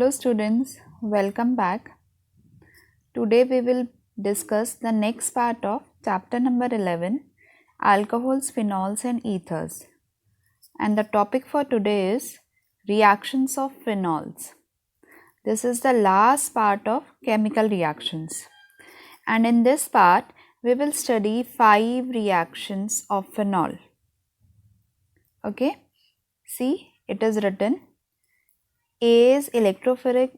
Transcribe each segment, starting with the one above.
Hello students, welcome back. Today we will discuss the next part of chapter number 11, alcohols, phenols and ethers. And the topic for today is reactions of phenols. This is the last part of chemical reactions. And in this part we will study 5 reactions of phenol. Okay, see, it is written A is electrophilic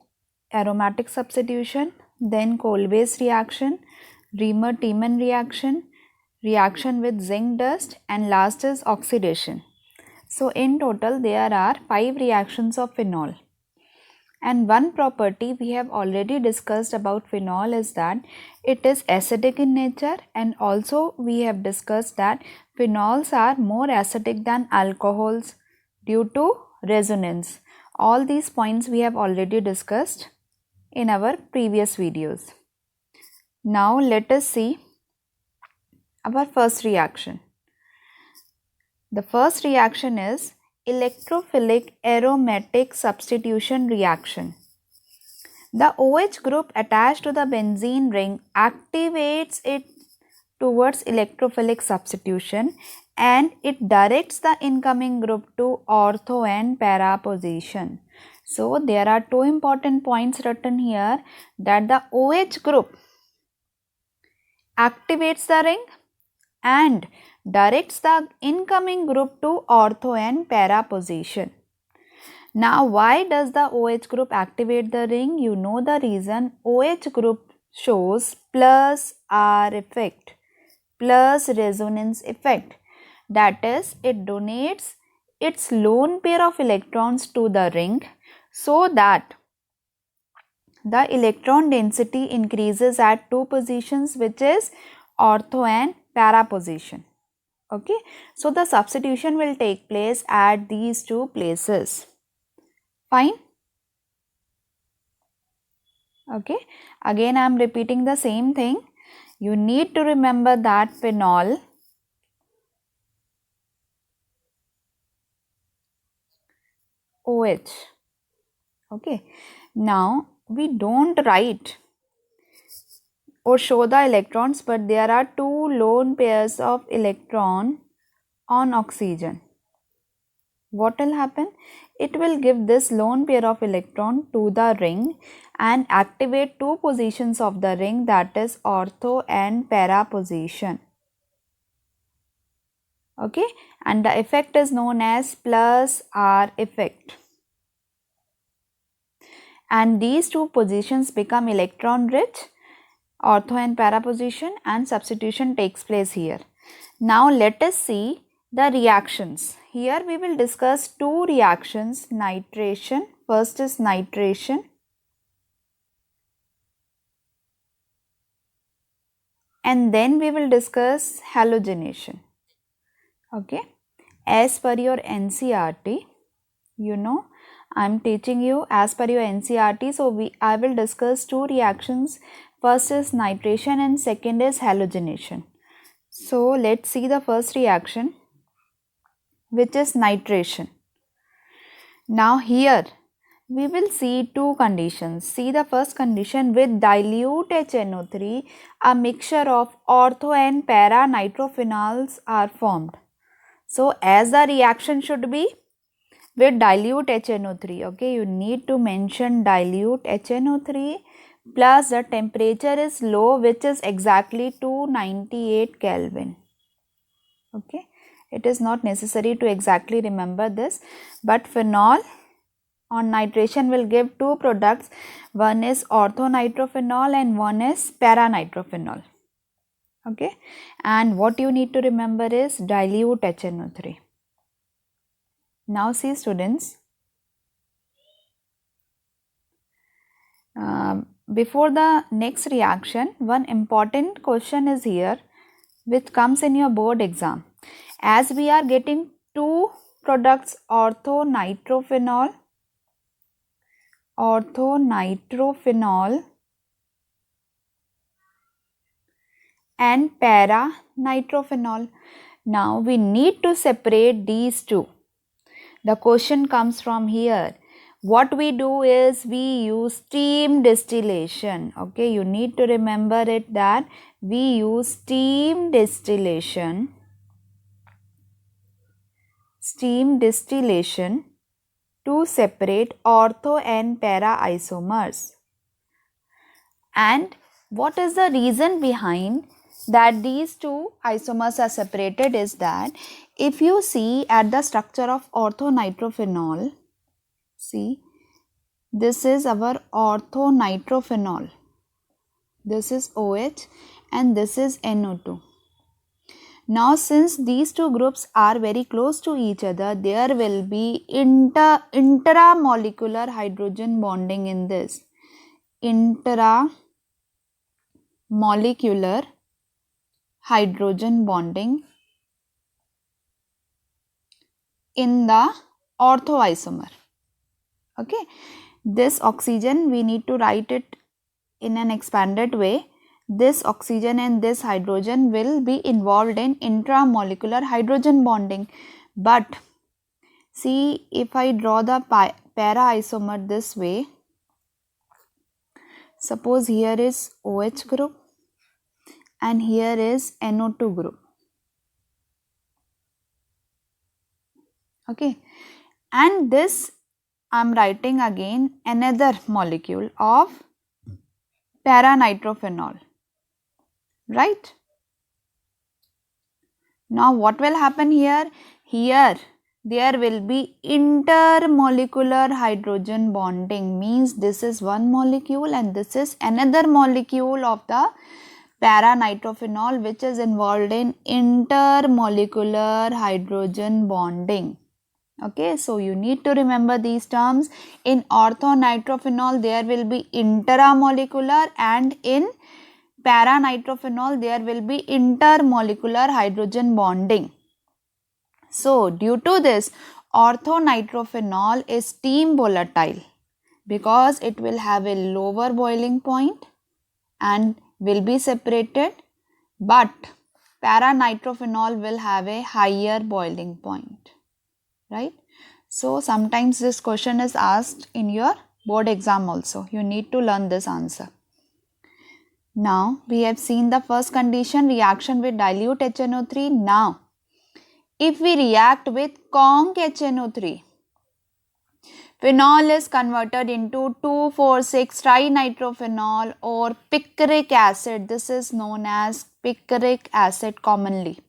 aromatic substitution, then Kolbe's reaction, Reamer-Tiemann reaction, reaction with zinc dust, and last is oxidation. So in total there are 5 reactions of phenol. And one property we have already discussed about phenol is that it is acidic in nature, and also we have discussed that phenols are more acidic than alcohols due to resonance. All these points we have already discussed in our previous videos. Now let us see our first reaction. The first reaction is electrophilic aromatic substitution reaction. The OH group attached to the benzene ring activates it towards electrophilic substitution, and it directs the incoming group to ortho and para position. So there are two important points written here, that the OH group activates the ring and directs the incoming group to ortho and para position. Now why does the OH group activate the ring? You know the reason. OH group shows plus R effect, plus resonance effect. That is, it donates its lone pair of electrons to the ring so that the electron density increases at two positions, which is ortho and para position. Okay, so the substitution will take place at these two places. Fine. Okay, again I am repeating the same thing. You need to remember that phenol OH. Okay, now we don't write or show the electrons, but there are two lone pairs of electron on oxygen. What will happen? It will give this lone pair of electron to the ring and activate two positions of the ring, that is ortho and para position. Okay, and the effect is known as plus R effect. And these two positions become electron rich, ortho and para position, and substitution takes place here. Now let us see the reactions. Here we will discuss two reactions, nitration. First is nitration and then we will discuss halogenation. Okay, as per your NCERT, you know, I am teaching you as per your NCERT, so I will discuss two reactions. First is nitration and second is halogenation. So let's see the first reaction, which is nitration. Now here we will see two conditions. See the first condition, with dilute HNO3, a mixture of ortho and para nitrophenols are formed. So as the reaction should be with dilute HNO3, okay, you need to mention dilute HNO3 plus the temperature is low, which is exactly 298 Kelvin. Okay, it is not necessary to exactly remember this, but phenol on nitration will give two products. One is orthonitrophenol and one is paranitrophenol. Okay, and what you need to remember is dilute HNO3. Now see students, before the next reaction, one important question is here which comes in your board exam. As we are getting two products, orthonitrophenol and paranitrophenol. Now we need to separate these two. The question comes from here. what we do is we use steam distillation. Okay, you need to remember it that we use steam distillation to separate ortho and para isomers. And what is the reason behind that these two isomers are separated is that if you see at the structure of orthonitrophenol, see, this is our orthonitrophenol. This is OH and this is NO2. Now, since these two groups are very close to each other, there will be intramolecular hydrogen bonding in this. Intramolecular hydrogen bonding in the ortho isomer. Okay, this oxygen we need to write it in an expanded way. This oxygen and this hydrogen will be involved in intramolecular hydrogen bonding. But see, if I draw the para isomer this way, suppose here is OH group and here is NO2 group. Okay, and this I am writing again another molecule of para-nitrophenol, right? Now what will happen here? Here there will be intermolecular hydrogen bonding, means this is one molecule and this is another molecule of the para-nitrophenol which is involved in intermolecular hydrogen bonding. Okay, so you need to remember these terms. In orthonitrophenol there will be intramolecular and in para-nitrophenol there will be intermolecular hydrogen bonding. So due to this, orthonitrophenol is steam volatile because it will have a lower boiling point and will be separated, but para-nitrophenol will have a higher boiling point, right? So sometimes this question is asked in your board exam also. You need to learn this answer. Now we have seen the first condition, reaction with dilute HNO3. Now if we react with conc HNO3, phenol is converted into 2,4,6-trinitrophenol or picric acid. This is known as picric acid commonly.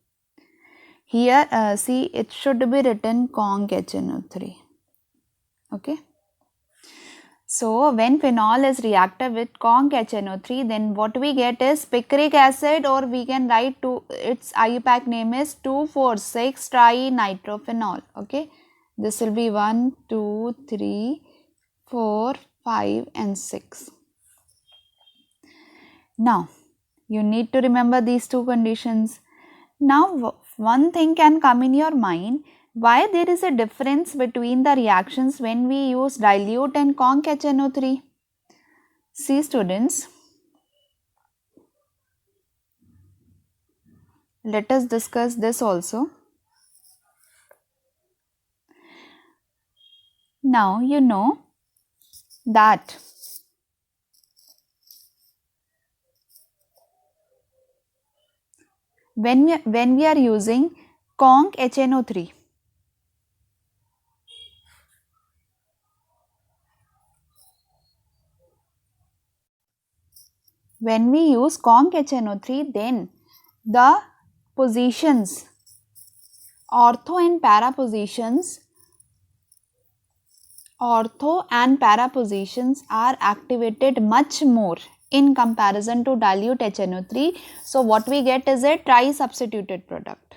Here see, it should be written conc HNO3. Okay. So when phenol is reacted with conc HNO3, then what we get is picric acid, or we can write to its IUPAC name is 2,4,6-trinitrophenol. Okay. This will be 1, 2, 3, 4, 5 and 6. Now you need to remember these two conditions. Now one thing can come in your mind, why there is a difference between the reactions when we use dilute and conc HNO3. See students, let us discuss this also. Now you know that when we are using conc HNO3, when we use conc HNO3, then the positions, ortho and para positions, are activated much more in comparison to dilute HNO3. So what we get is a tri-substituted product.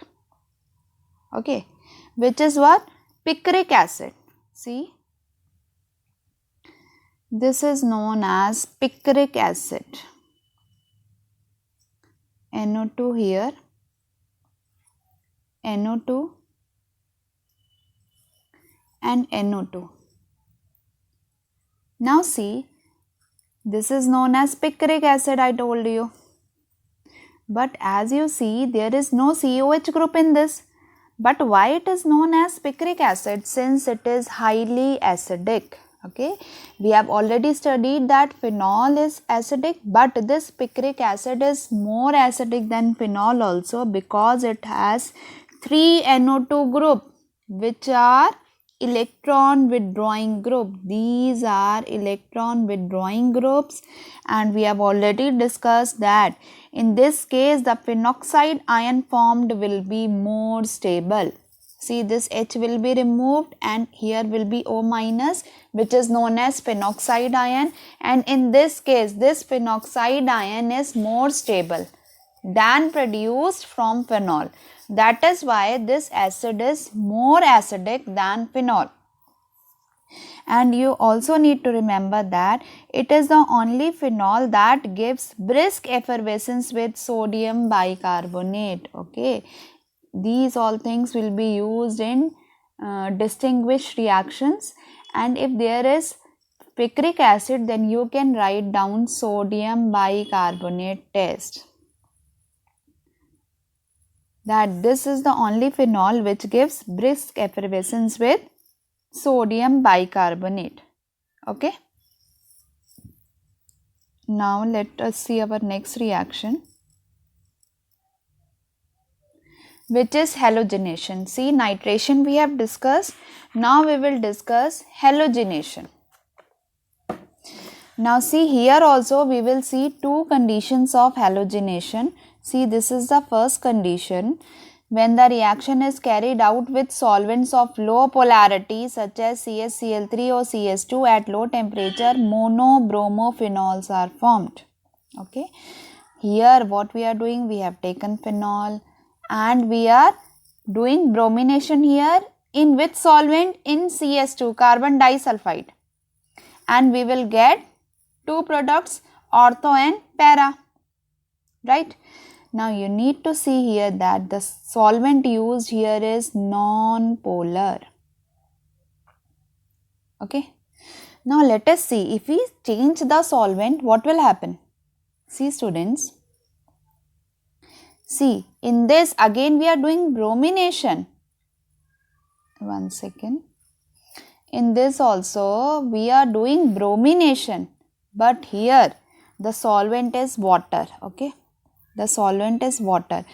Okay, which is what? Picric acid. See, this is known as picric acid. NO2 here, NO2 and NO2. Now see, this is known as picric acid, I told you. But as you see, there is no COH group in this. But why it is known as picric acid? Since it is highly acidic. Okay, we have already studied that phenol is acidic, but this picric acid is more acidic than phenol also, because it has 3 NO2 group, which are electron withdrawing group. These are electron withdrawing groups, and we have already discussed that in this case the phenoxide ion formed will be more stable. See, this H will be removed and here will be O minus, which is known as phenoxide ion, and in this case this phenoxide ion is more stable than produced from phenol. That is why this acid is more acidic than phenol. And you also need to remember that it is the only phenol that gives brisk effervescence with sodium bicarbonate. Okay, these all things will be used in distinguished reactions, and if there is picric acid, then you can write down sodium bicarbonate test. That this is the only phenol which gives brisk effervescence with sodium bicarbonate. Okay. Now let us see our next reaction, which is halogenation. See, nitration we have discussed. Now we will discuss halogenation. Now see, here also we will see two conditions of halogenation. See, this is the first condition. When the reaction is carried out with solvents of low polarity such as CaCl3 or CS2 at low temperature, monobromophenols are formed. Okay. Here what we are doing, we have taken phenol and we are doing bromination here in which solvent? In CS2, carbon disulfide, and we will get two products, ortho and para, right? Now you need to see here that the solvent used here is non-polar. Okay. Now let us see, if we change the solvent, what will happen? See students, see, in this again we are doing bromination. One second. In this also we are doing bromination, but here the solvent is water. Okay. The solvent is water.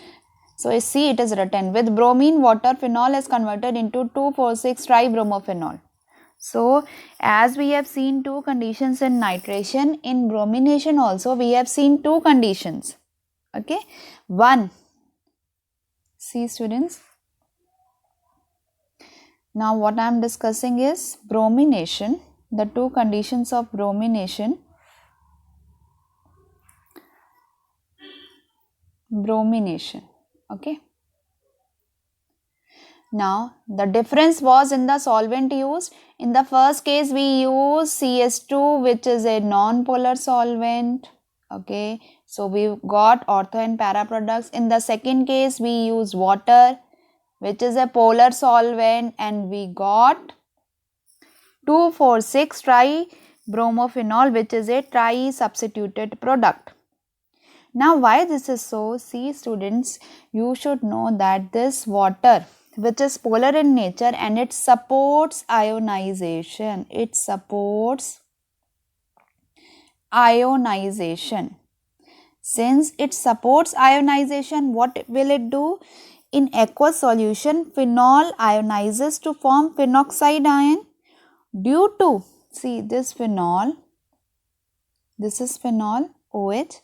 So you see, it is written with bromine water phenol is converted into 2,4,6 tribromophenol. So as we have seen two conditions in nitration, in bromination also we have seen two conditions. Okay. One, see students, now what I am discussing is bromination, the two conditions of bromination. Bromination. Okay. Now the difference was in the solvent used. In the first case we use CS2, which is a non-polar solvent. Okay. So we got ortho and para products. In the second case we use water, which is a polar solvent, and we got 2,4,6 tribromophenol, which is a tri-substituted product. Now why this is so? See students, you should know that this water, which is polar in nature, and it supports ionization. It supports ionization. Since it supports ionization, what will it do? In aqueous solution, phenol ionizes to form phenoxide ion. Due to, see, this phenol, this is phenol, OH.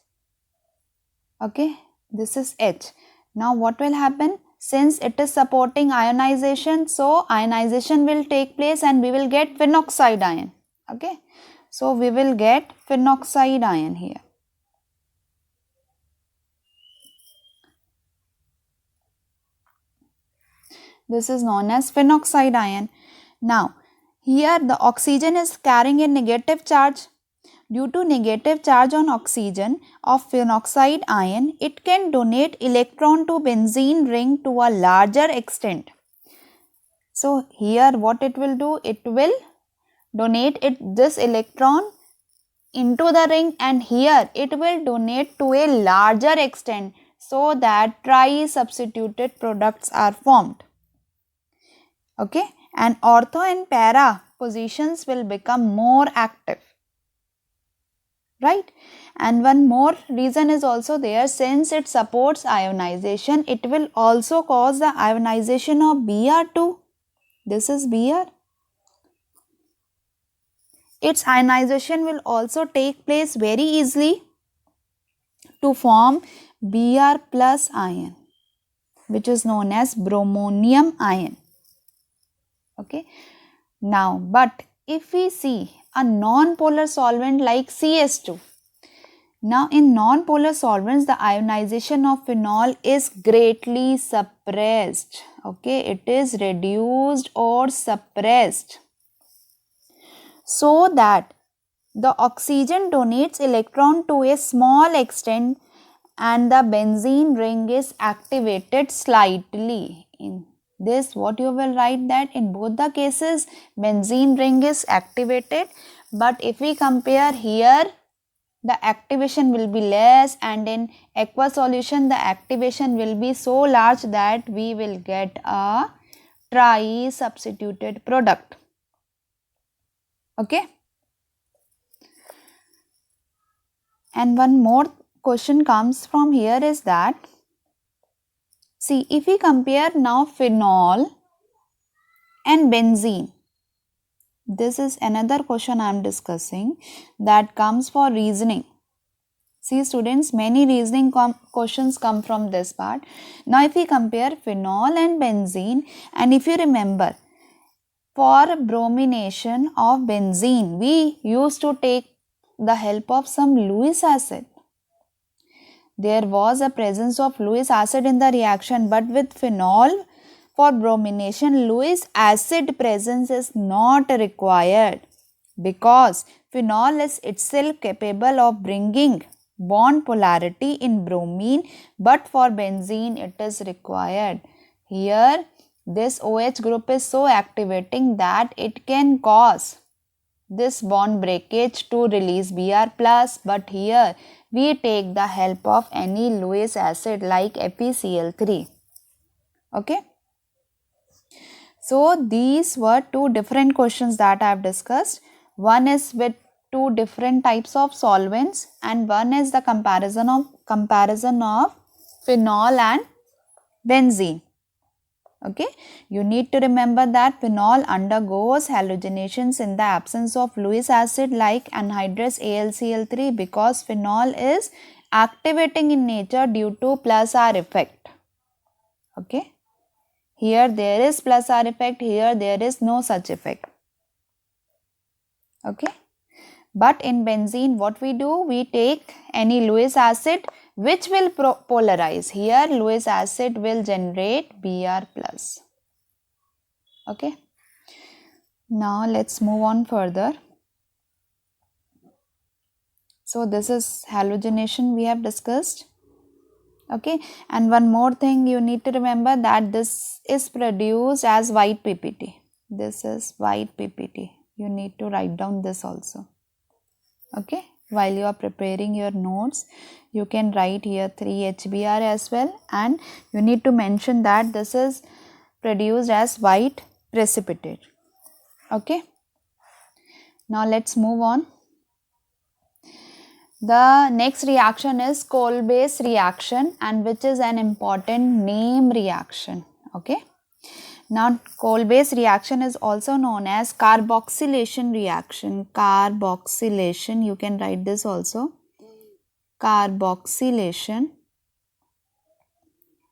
Okay, this is H. Now what will happen? Since it is supporting ionization, so ionization will take place and we will get phenoxide ion. Okay, so we will get phenoxide ion here. This is known as phenoxide ion. Now here the oxygen is carrying a negative charge. Due to negative charge on oxygen of phenoxide ion, it can donate electron to benzene ring to a larger extent. So here what it will do? It will donate this electron into the ring, and here it will donate to a larger extent so that tri-substituted products are formed. Okay, and ortho and para positions will become more active, right? And one more reason is also there, since it supports ionization, it will also cause the ionization of Br2. This is Br. Its ionization will also take place very easily to form Br plus ion, which is known as bromonium ion. Okay. Now, but if we see a non-polar solvent like CS2, now in non-polar solvents the ionization of phenol is greatly suppressed. Okay, it is reduced or suppressed, so that the oxygen donates electron to a small extent and the benzene ring is activated slightly. In this, what you will write, that in both the cases benzene ring is activated, but if we compare here, the activation will be less, and in aqueous solution the activation will be so large that we will get a tri-substituted product. Okay. And one more question comes from here is that, see, if we compare now phenol and benzene, this is another question I am discussing that comes for reasoning. See students, many reasoning questions come from this part. Now if we compare phenol and benzene, and if you remember, for bromination of benzene, we used to take the help of some Lewis acid. There was a presence of Lewis acid in the reaction, but with phenol, for bromination, Lewis acid presence is not required, because phenol is itself capable of bringing bond polarity in bromine, but for benzene it is required. Here this OH group is so activating that it can cause this bond breakage to release Br+, but here we take the help of any Lewis acid like FeCl3. Okay. So these were two different questions that I have discussed. One is with two different types of solvents, and one is the comparison of phenol and benzene. Okay, you need to remember that phenol undergoes halogenations in the absence of Lewis acid like anhydrous AlCl3, because phenol is activating in nature due to plus R effect. Okay, here there is plus R effect, here there is no such effect. Okay, but in benzene what we do, we take any Lewis acid which will polarize. Here Lewis acid will generate Br+. Okay. Now let's move on further. So this is halogenation we have discussed. Okay, and one more thing you need to remember, that this is produced as white PPT. This is white PPT. You need to write down this also. Okay, while you are preparing your notes, you can write here 3HBr as well, and you need to mention that this is produced as white precipitate. Okay, now let's move on. The next reaction is Kolbe's reaction, and which is an important name reaction. Okay, now Kolbe's reaction is also known as carboxylation reaction. Carboxylation, you can write this also. Carboxylation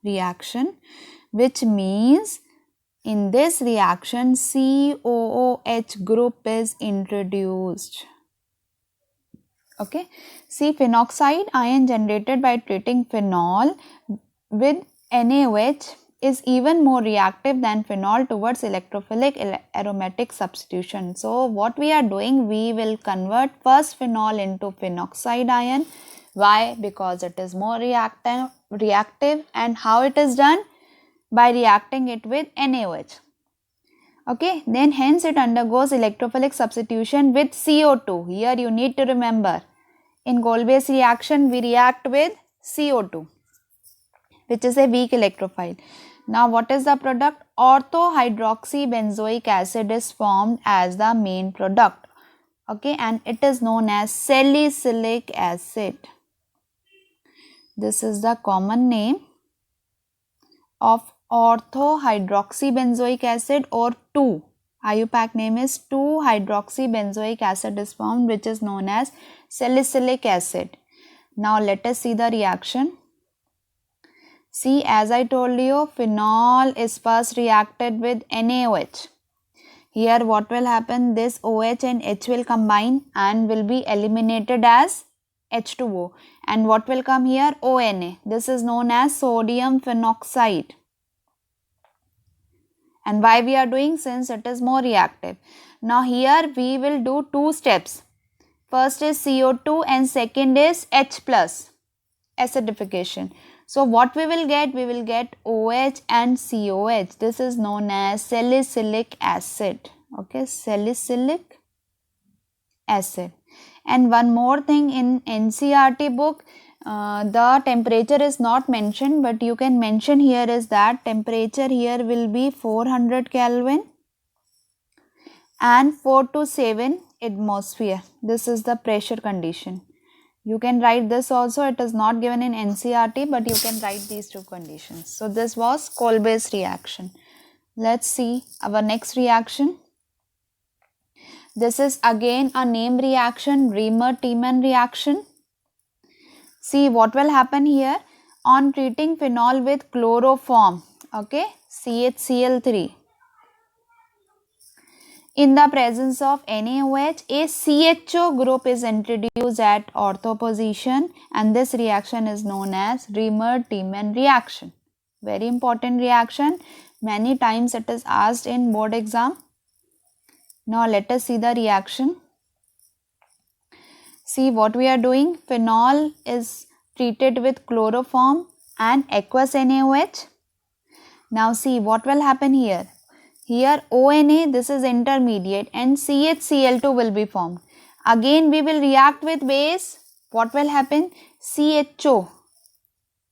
reaction, which means in this reaction COOH group is introduced. Okay, see, phenoxide ion generated by treating phenol with NaOH is even more reactive than phenol towards electrophilic aromatic substitution. So what we are doing, we will convert first phenol into phenoxide ion. Why? Because it is more reactive, and how it is done? By reacting it with NaOH. Okay, then hence it undergoes electrophilic substitution with CO2. Here you need to remember, in Kolbe's reaction we react with CO2, which is a weak electrophile. Now what is the product? Orthohydroxybenzoic acid is formed as the main product. Okay, and it is known as salicylic acid. This is the common name of orthohydroxybenzoic acid, or 2. IUPAC name is 2-hydroxybenzoic acid is formed, which is known as salicylic acid. Now let us see the reaction. See, as I told you, phenol is first reacted with NaOH. Here what will happen? This OH and H will combine and will be eliminated as H2O. And what will come here? ONA. This is known as sodium phenoxide. And why we are doing? Since it is more reactive. Now here we will do 2 steps. First is CO2 and second is H plus, acidification. So what we will get? We will get OH and COH. This is known as salicylic acid. Okay, salicylic acid. And one more thing, in NCERT book, the temperature is not mentioned, but you can mention here is that temperature here will be 400 Kelvin and 4 to 7 atmosphere. This is the pressure condition. You can write this also. It is not given in NCERT, but you can write these 2 conditions. So this was Kolbe's reaction. Let's see our next reaction. This is again a name reaction, Reamer-Tiemann reaction. See what will happen here. On treating phenol with chloroform, okay, CHCl3, in the presence of NaOH, a CHO group is introduced at ortho position, and this reaction is known as Reamer-Tiemann reaction. Very important reaction. Many times it is asked in board exam. Now let us see the reaction. See what we are doing. Phenol is treated with chloroform and aqueous NaOH. Now see what will happen here. Here ONA, this is intermediate, and CHCl2 will be formed. Again we will react with base. What will happen? CHO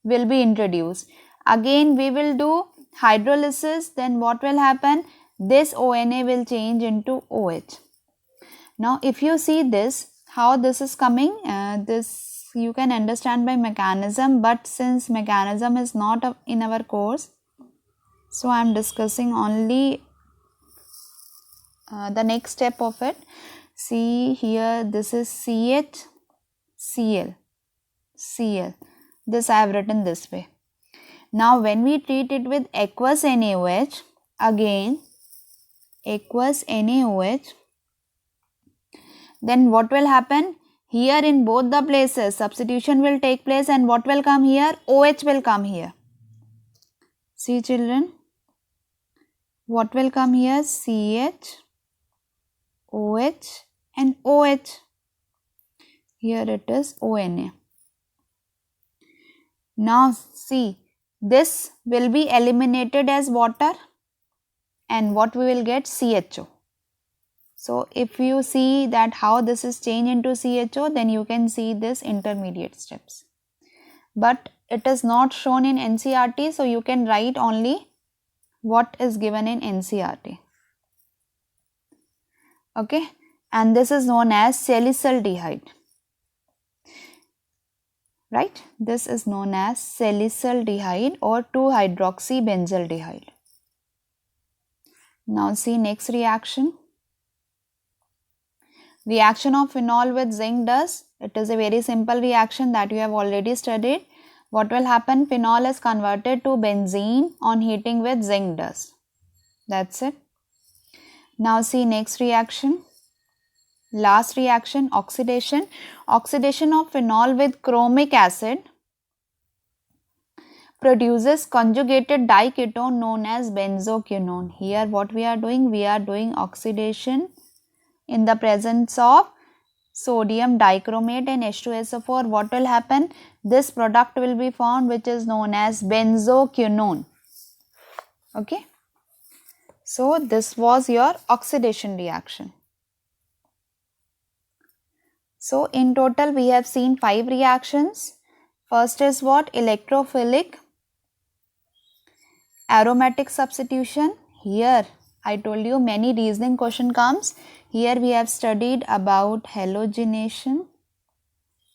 will be introduced. Again we will do hydrolysis. Then what will happen? This ONA will change into OH. Now if you see this, how this is coming, this you can understand by mechanism, but since mechanism is not in our course, so I am discussing only the next step of it. See here, this is CHCl, Cl. This I have written this way. Now when we treat it with aqueous NaOH, again aqueous NaOH, then what will happen? Here in both the places substitution will take place, and what will come here? OH will come here. See children, what will come here? CH, OH and OH. Here it is ONA. Now see, this will be eliminated as water, and what we will get? CHO. So if you see that how this is changed into CHO, then you can see this intermediate steps. But it is not shown in NCERT, so you can write only what is given in NCERT. Okay, and this is known as salicylaldehyde. Right, this is known as salicylaldehyde or 2-hydroxybenzaldehyde. Now see next reaction. Reaction of phenol with zinc dust. It is a very simple reaction that you have already studied. What will happen? Phenol is converted to benzene on heating with zinc dust. That's it. Now see next reaction. Last reaction, oxidation. Oxidation of phenol with chromic acid produces conjugated diketone known as benzoquinone. Here what we are doing? We are doing oxidation in the presence of sodium dichromate and H2SO4. What will happen? This product will be formed, which is known as benzoquinone. Okay. So this was your oxidation reaction. So in total we have seen 5 reactions. First is what? Electrophilic. Aromatic substitution. Here I told you many reasoning question comes. Here we have studied about halogenation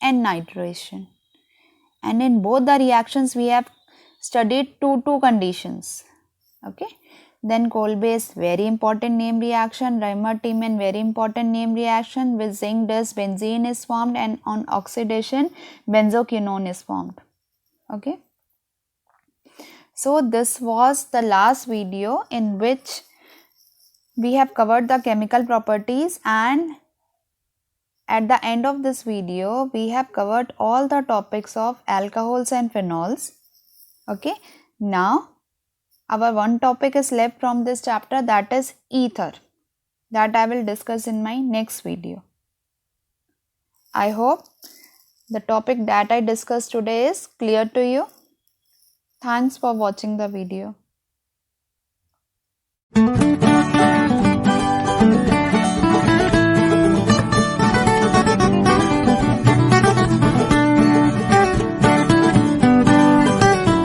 and nitration, and in both the reactions we have studied two conditions. Okay. Then Kolbe's very important name reaction, Reimer-Tiemann very important name reaction. With zinc dust benzene is formed, and on oxidation benzoquinone is formed. Okay. So this was the last video in which we have covered the chemical properties, and at the end of this video we have covered all the topics of alcohols and phenols. Okay. Now our one topic is left from this chapter, that is ether, that I will discuss in my next video. I hope the topic that I discussed today is clear to you. Thanks for watching the video.